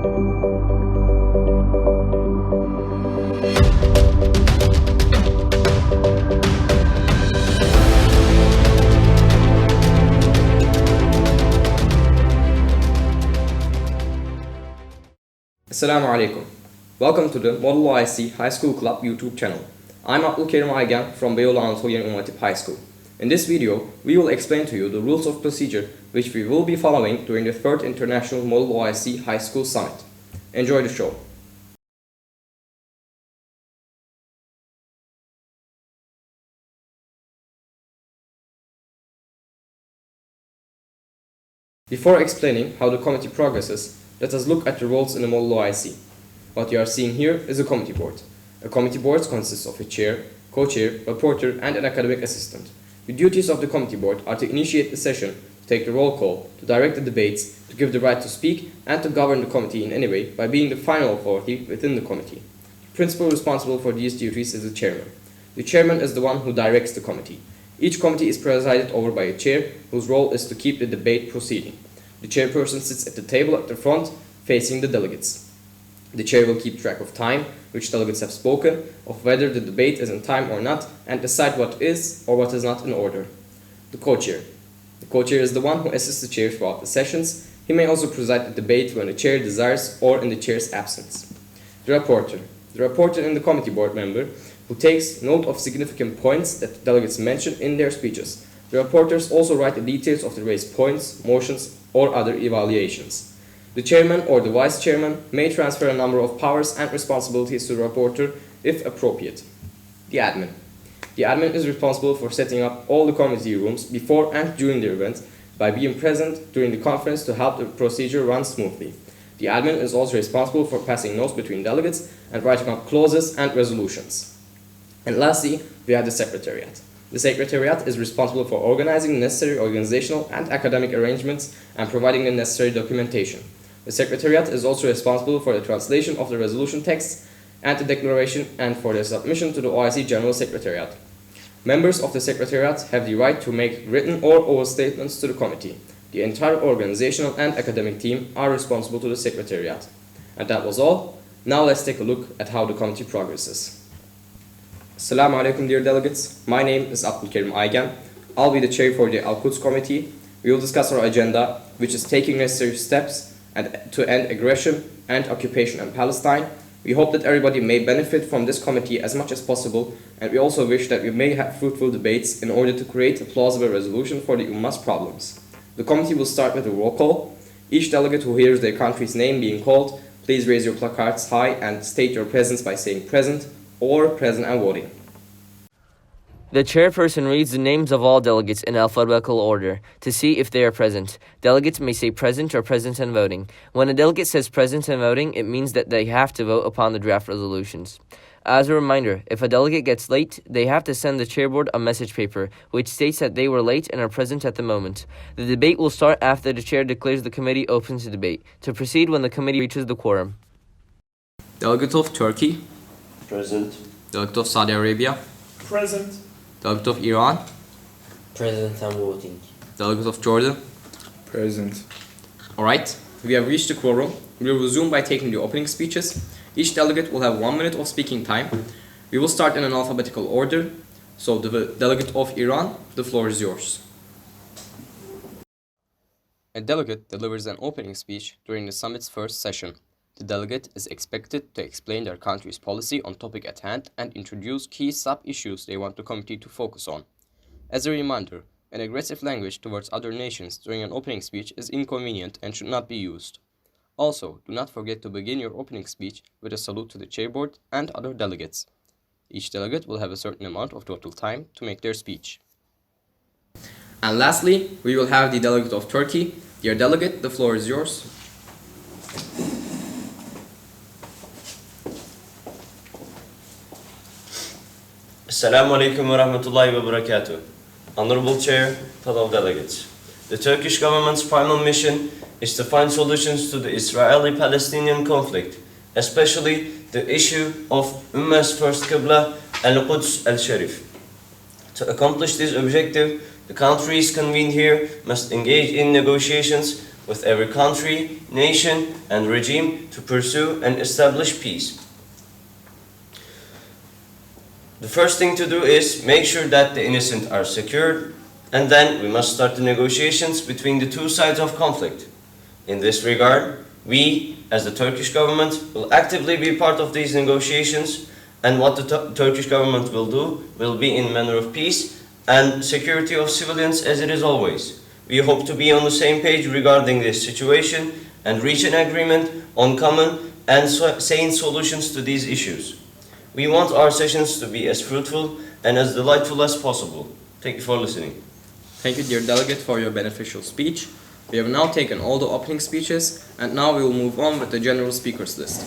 Assalamu alaikum. Welcome to the Model OIC High School Club YouTube channel. I'm Abdulkerim Aygen from Beyoğlu Anatolian Ummatif High School. In this video, we will explain to you the rules of procedure which we will be following during the 3rd International Model OIC High School Summit. Enjoy the show. Before explaining how the committee progresses, let us look at the roles in the Model OIC. What you are seeing here is a committee board. A committee board consists of a chair, co-chair, reporter, and an academic assistant. The duties of the committee board are to initiate the session, to take the roll call, to direct the debates, to give the right to speak, and to govern the committee in any way by being the final authority within the committee. The principal responsible for these duties is the chairman. The chairman is the one who directs the committee. Each committee is presided over by a chair, whose role is to keep the debate proceeding. The chairperson sits at the table at the front, facing the delegates. The chair will keep track of time, which delegates have spoken, of whether the debate is in time or not, and decide what is or what is not in order. The co-chair. The co-chair is the one who assists the chair throughout the sessions. He may also preside the debate when the chair desires or in the chair's absence. The reporter. The reporter is the committee board member who takes note of significant points that the delegates mention in their speeches. The reporters also write the details of the raised points, motions, or other evaluations. The chairman or the vice chairman may transfer a number of powers and responsibilities to the reporter if appropriate. The admin. The admin is responsible for setting up all the committee rooms before and during the event by being present during the conference to help the procedure run smoothly. The admin is also responsible for passing notes between delegates and writing up clauses and resolutions. And lastly, we have the Secretariat. The Secretariat is responsible for organizing the necessary organizational and academic arrangements and providing the necessary documentation. The Secretariat is also responsible for the translation of the resolution texts and the declaration and for their submission to the OIC General Secretariat. Members of the Secretariat have the right to make written or oral statements to the committee. The entire organizational and academic team are responsible to the Secretariat. And that was all. Now let's take a look at how the committee progresses. Assalamu alaikum, dear delegates. My name is Abdulkerim Aygen. I'll be the chair for the Al-Quds Committee. We will discuss our agenda, which is taking necessary steps and to end aggression and occupation in Palestine. We hope that everybody may benefit from this committee as much as possible, and we also wish that we may have fruitful debates in order to create a plausible resolution for the Ummah's problems. The committee will start with a roll call. Each delegate who hears their country's name being called, please raise your placards high and state your presence by saying present or present and voting. The chairperson reads the names of all delegates in alphabetical order to see if they are present. Delegates may say present or present and voting. When a delegate says present and voting, it means that they have to vote upon the draft resolutions. As a reminder, if a delegate gets late, they have to send the chairboard a message paper, which states that they were late and are present at the moment. The debate will start after the chair declares the committee open to debate, to proceed when the committee reaches the quorum. Delegate of Turkey. Present. Delegate of Saudi Arabia. Present. Delegate of Iran. Present and voting. Delegate of Jordan. Present. Alright, we have reached the quorum. We will resume by taking the opening speeches. Each delegate will have 1 minute of speaking time. We will start in an alphabetical order. So the delegate of Iran, the floor is yours. A delegate delivers an opening speech during the summit's first session. The delegate is expected to explain their country's policy on topic at hand and introduce key sub-issues they want the committee to focus on. As a reminder, an aggressive language towards other nations during an opening speech is inconvenient and should not be used. Also, do not forget to begin your opening speech with a salute to the chairboard and other delegates. Each delegate will have a certain amount of total time to make their speech. And lastly, we will have the delegate of Turkey. Dear delegate, the floor is yours. Assalamu alaikum wa rahmatullahi wa barakatuh. Honorable Chair, fellow delegates. The Turkish government's final mission is to find solutions to the Israeli-Palestinian conflict, especially the issue of Ummah's first Qibla, Al-Quds al-Sharif. To accomplish this objective, the countries convened here must engage in negotiations with every country, nation, and regime to pursue and establish peace. The first thing to do is make sure that the innocent are secured, and then we must start the negotiations between the two sides of conflict. In this regard, we, as the Turkish government, will actively be part of these negotiations, and what the Turkish government will do will be in manner of peace and security of civilians as it is always. We hope to be on the same page regarding this situation and reach an agreement on common and sane solutions to these issues. We want our sessions to be as fruitful and as delightful as possible. Thank you for listening. Thank you, dear delegate, for your beneficial speech. We have now taken all the opening speeches, and now we will move on with the general speakers list.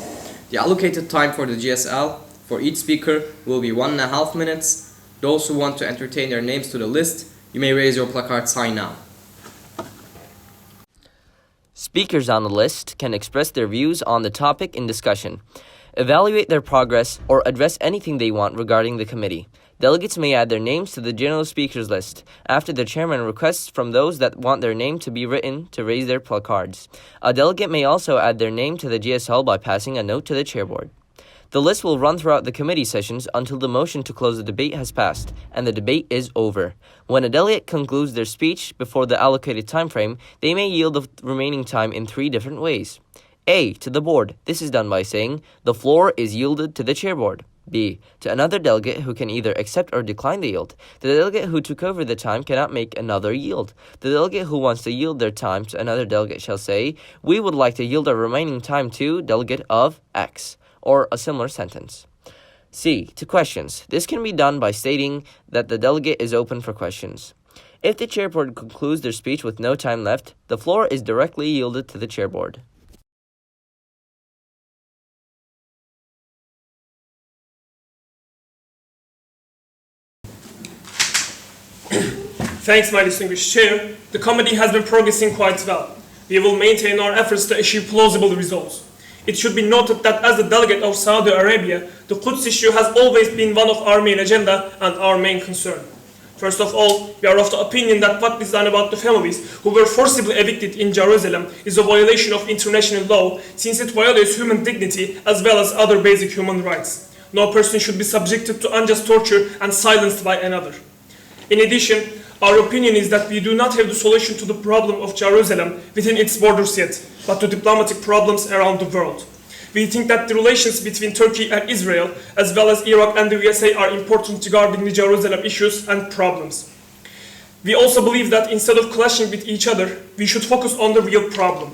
The allocated time for the GSL for each speaker will be 1.5 minutes. Those who want to entertain their names to the list, you may raise your placard sign now. Speakers on the list can express their views on the topic in discussion, evaluate their progress, or address anything they want regarding the committee. Delegates may add their names to the general speakers list after the chairman requests from those that want their name to be written to raise their placards. A delegate may also add their name to the GSL by passing a note to the chairboard. The list will run throughout the committee sessions until the motion to close the debate has passed and the debate is over. When a delegate concludes their speech before the allocated time frame, they may yield the remaining time in 3 different ways. A. To the board. This is done by saying, "The floor is yielded to the chairboard." B. To another delegate who can either accept or decline the yield. The delegate who took over the time cannot make another yield. The delegate who wants to yield their time to another delegate shall say, "We would like to yield our remaining time to delegate of X," or a similar sentence. C. To questions. This can be done by stating that the delegate is open for questions. If the chairboard concludes their speech with no time left, the floor is directly yielded to the chairboard. Thanks, my distinguished chair. The committee has been progressing quite well. We will maintain our efforts to achieve plausible results. It should be noted that as the delegate of Saudi Arabia, the Quds issue has always been one of our main agenda and our main concern. First of all, we are of the opinion that what is done about the families who were forcibly evicted in Jerusalem is a violation of international law, since it violates human dignity as well as other basic human rights. No person should be subjected to unjust torture and silenced by another. In addition, our opinion is that we do not have the solution to the problem of Jerusalem within its borders yet, but to diplomatic problems around the world. We think that the relations between Turkey and Israel, as well as Iraq and the USA, are important regarding the Jerusalem issues and problems. We also believe that instead of clashing with each other, we should focus on the real problem.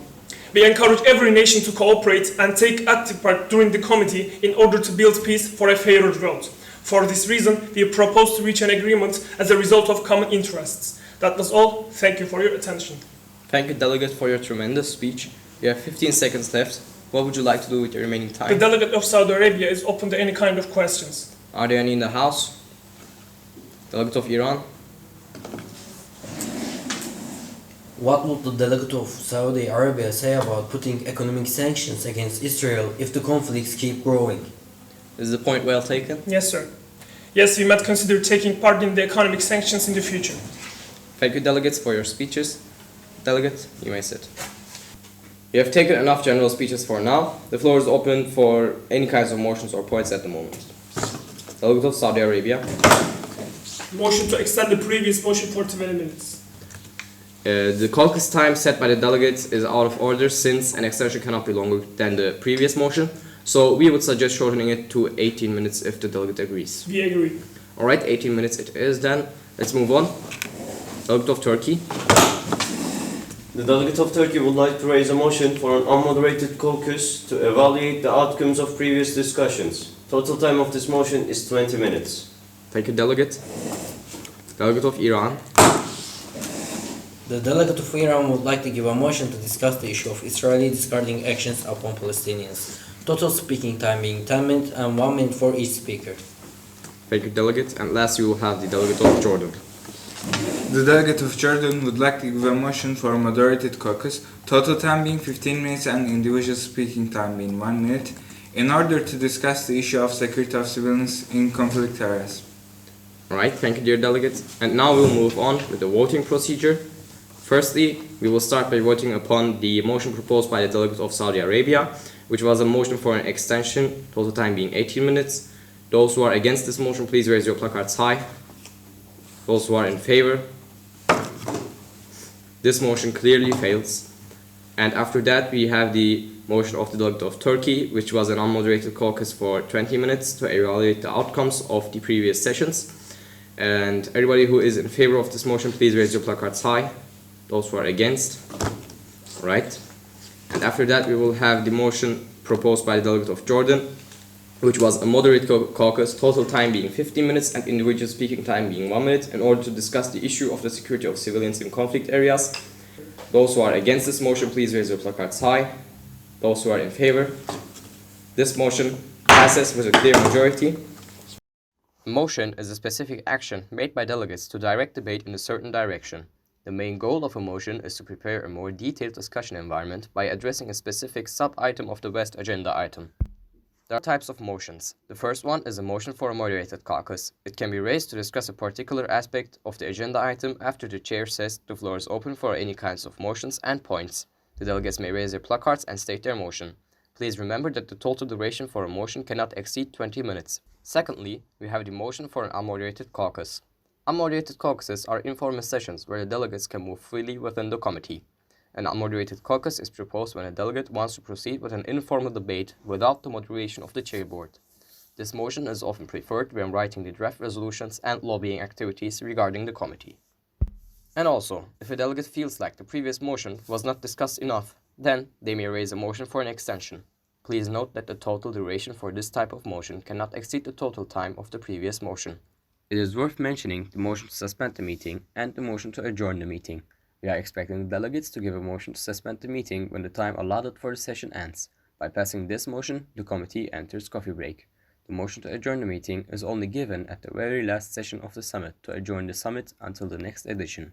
We encourage every nation to cooperate and take active part during the committee in order to build peace for a fairer world. For this reason, we propose to reach an agreement as a result of common interests. That was all. Thank you for your attention. Thank you, delegate, for your tremendous speech. You have 15 seconds left. What would you like to do with your remaining time? The delegate of Saudi Arabia is open to any kind of questions. Are there any in the House? Delegate of Iran? What would the delegate of Saudi Arabia say about putting economic sanctions against Israel if the conflicts keep growing? Is the point well taken? Yes, sir. Yes, we might consider taking part in the economic sanctions in the future. Thank you, delegates, for your speeches. Delegate, you may sit. We have taken enough general speeches for now. The floor is open for any kinds of motions or points at the moment. Delegate of Saudi Arabia. Motion to extend the previous motion for 20 minutes. The caucus time set by the delegates is out of order since an extension cannot be longer than the previous motion. So we would suggest shortening it to 18 minutes if the delegate agrees. We agree. Alright, 18 minutes it is then. Let's move on. Delegate of Turkey. The delegate of Turkey would like to raise a motion for an unmoderated caucus to evaluate the outcomes of previous discussions. Total time of this motion is 20 minutes. Thank you, delegate. Delegate of Iran. The delegate of Iran would like to give a motion to discuss the issue of Israeli discarding actions upon Palestinians. Total speaking time being 10 minutes and 1 minute for each speaker. Thank you, delegate. And last you will have the delegate of Jordan. The delegate of Jordan would like to give a motion for a moderated caucus, total time being 15 minutes and individual speaking time being 1 minute, in order to discuss the issue of security of civilians in conflict areas. Alright, thank you, dear delegates. And now we'll move on with the voting procedure. Firstly, we will start by voting upon the motion proposed by the delegate of Saudi Arabia, which was a motion for an extension, total time being 18 minutes. Those who are against this motion, please raise your placards high. Those who are in favor. This motion clearly fails. And after that, we have the motion of the delegate of Turkey, which was an unmoderated caucus for 20 minutes to evaluate the outcomes of the previous sessions. And everybody who is in favor of this motion, please raise your placards high. Those who are against. Right. And after that, we will have the motion proposed by the delegate of Jordan, which was a moderate caucus, total time being 15 minutes and individual speaking time being 1 minute, in order to discuss the issue of the security of civilians in conflict areas. Those who are against this motion, please raise your placards high. Those who are in favor. This motion passes with a clear majority. A motion is a specific action made by delegates to direct debate in a certain direction. The main goal of a motion is to prepare a more detailed discussion environment by addressing a specific sub-item of the West agenda item. There are types of motions. The first one is a motion for a moderated caucus. It can be raised to discuss a particular aspect of the agenda item after the chair says the floor is open for any kinds of motions and points. The delegates may raise their placards and state their motion. Please remember that the total duration for a motion cannot exceed 20 minutes. Secondly, we have the motion for an unmoderated caucus. Unmoderated caucuses are informal sessions where the delegates can move freely within the committee. An unmoderated caucus is proposed when a delegate wants to proceed with an informal debate without the moderation of the chairboard. This motion is often preferred when writing the draft resolutions and lobbying activities regarding the committee. And also, if a delegate feels like the previous motion was not discussed enough, then they may raise a motion for an extension. Please note that the total duration for this type of motion cannot exceed the total time of the previous motion. It is worth mentioning the motion to suspend the meeting and the motion to adjourn the meeting. We are expecting the delegates to give a motion to suspend the meeting when the time allotted for the session ends. By passing this motion, the committee enters coffee break. The motion to adjourn the meeting is only given at the very last session of the summit to adjourn the summit until the next edition.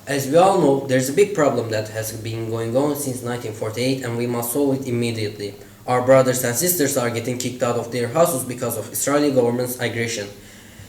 As we all know, there's a big problem that has been going on since 1948 and we must solve it immediately. Our brothers and sisters are getting kicked out of their houses because of Israeli government's aggression.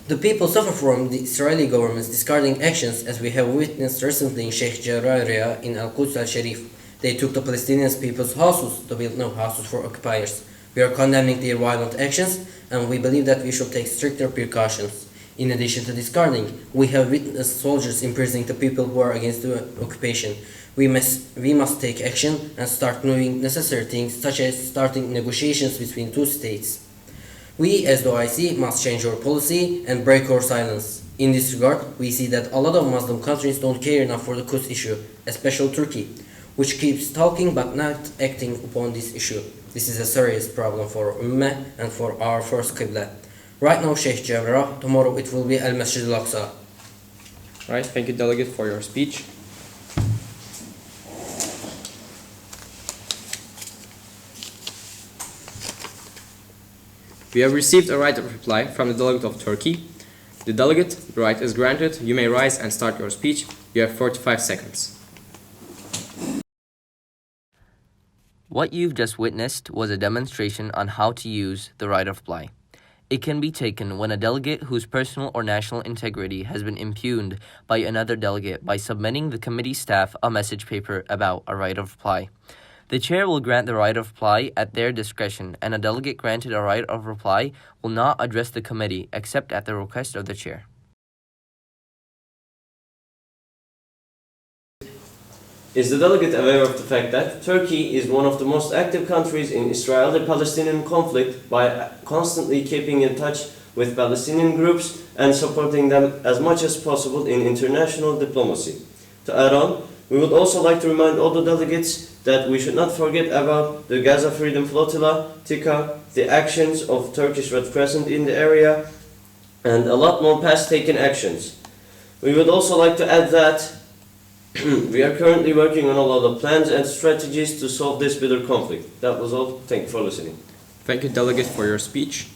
The people suffer from the Israeli government's discarding actions, as we have witnessed recently in Sheikh Jarrah area in Al-Quds al-Sharif. They took the Palestinian people's houses to build new houses for occupiers. We are condemning their violent actions, and we believe that we should take stricter precautions. In addition to discarding, we have witnessed soldiers imprisoning the people who are against the occupation. We must take action and start doing necessary things, such as starting negotiations between two states. We, as the OIC, must change our policy and break our silence. In this regard, we see that a lot of Muslim countries don't care enough for the Quds issue, especially Turkey, which keeps talking but not acting upon this issue. This is a serious problem for Ummah and for our first Qibla. Right now, Sheikh Jarrah, tomorrow it will be Al-Masjid Al-Aqsa. Right, thank you, delegate, for your speech. We have received a right of reply from the delegate of Turkey. The delegate, the right is granted. You may rise and start your speech. You have 45 seconds. What you've just witnessed was a demonstration on how to use the right of reply. It can be taken when a delegate whose personal or national integrity has been impugned by another delegate by submitting the committee staff a message paper about a right of reply. The chair will grant the right of reply at their discretion, and a delegate granted a right of reply will not address the committee except at the request of the chair. Is the delegate aware of the fact that Turkey is one of the most active countries in Israeli-Palestinian conflict by constantly keeping in touch with Palestinian groups and supporting them as much as possible in international diplomacy? To add on, we would also like to remind all the delegates that we should not forget about the Gaza Freedom Flotilla, TICA, the actions of Turkish Red Crescent in the area, and a lot more past taken actions. We would also like to add that we are currently working on a lot of plans and strategies to solve this bitter conflict. That was all. Thank you for listening. Thank you, delegate, for your speech.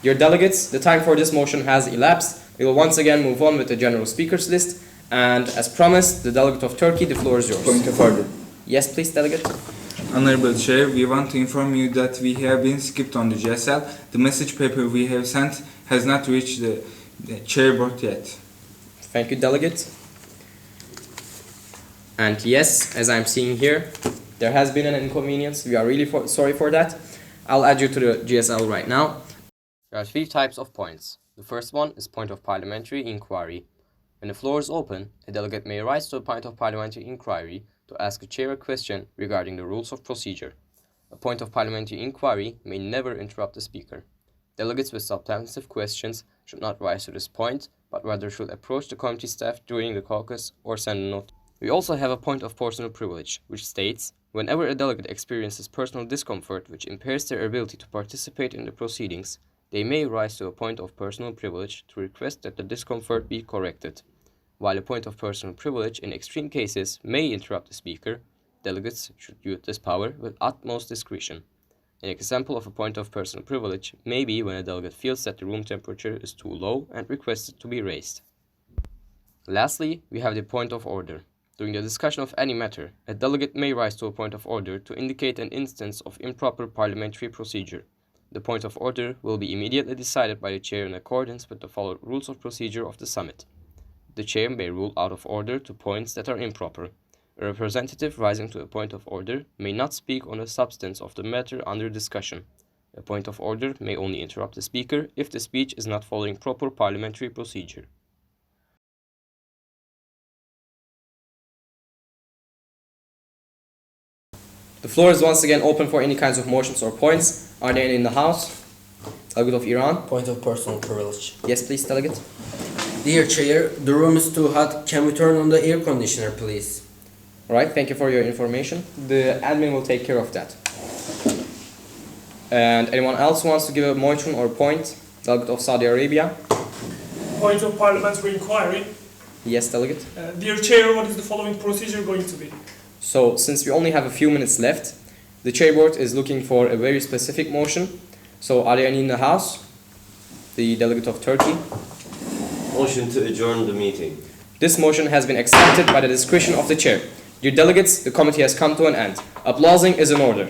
Dear delegates, the time for this motion has elapsed. We will once again move on with the general speakers list. And as promised, the delegate of Turkey, the floor is yours. Point of order. Yes, please, delegate. Honorable Chair, we want to inform you that we have been skipped on the GSL. The message paper we have sent has not reached the chairboard yet. Thank you, delegate. And yes, as I'm seeing here, there has been an inconvenience. We are really sorry for that. I'll add you to the GSL right now. There are 3 types of points. The first one is point of parliamentary inquiry. When the floor is open, a delegate may rise to a point of parliamentary inquiry to ask a chair a question regarding the rules of procedure. A point of parliamentary inquiry may never interrupt the speaker. Delegates with substantive questions should not rise to this point, but rather should approach the committee staff during the caucus or send a note. We also have a point of personal privilege, which states, whenever a delegate experiences personal discomfort which impairs their ability to participate in the proceedings, they may rise to a point of personal privilege to request that the discomfort be corrected. While a point of personal privilege in extreme cases may interrupt the speaker, delegates should use this power with utmost discretion. An example of a point of personal privilege may be when a delegate feels that the room temperature is too low and requested to be raised. Lastly, we have the point of order. During the discussion of any matter, a delegate may rise to a point of order to indicate an instance of improper parliamentary procedure. The point of order will be immediately decided by the chair in accordance with the followed rules of procedure of the summit. The chair may rule out of order to points that are improper. A representative rising to a point of order may not speak on the substance of the matter under discussion. A point of order may only interrupt the speaker if the speech is not following proper parliamentary procedure. The floor is once again open for any kinds of motions or points. Are there any in the House? Delegate of Iran. Point of personal privilege. Yes, please, Delegate. Dear Chair, the room is too hot. Can we turn on the air conditioner, please? Alright, thank you for your information. The admin will take care of that. And anyone else wants to give a motion or point? Delegate of Saudi Arabia. Point of parliamentary inquiry. Yes, Delegate. Dear Chair, what is the following procedure going to be? So, since we only have a few minutes left, the chair board is looking for a very specific motion. So, are there any in the House? The Delegate of Turkey. Motion to adjourn the meeting. This motion has been accepted by the discretion of the chair. Dear delegates, the committee has come to an end. Applauding is in order.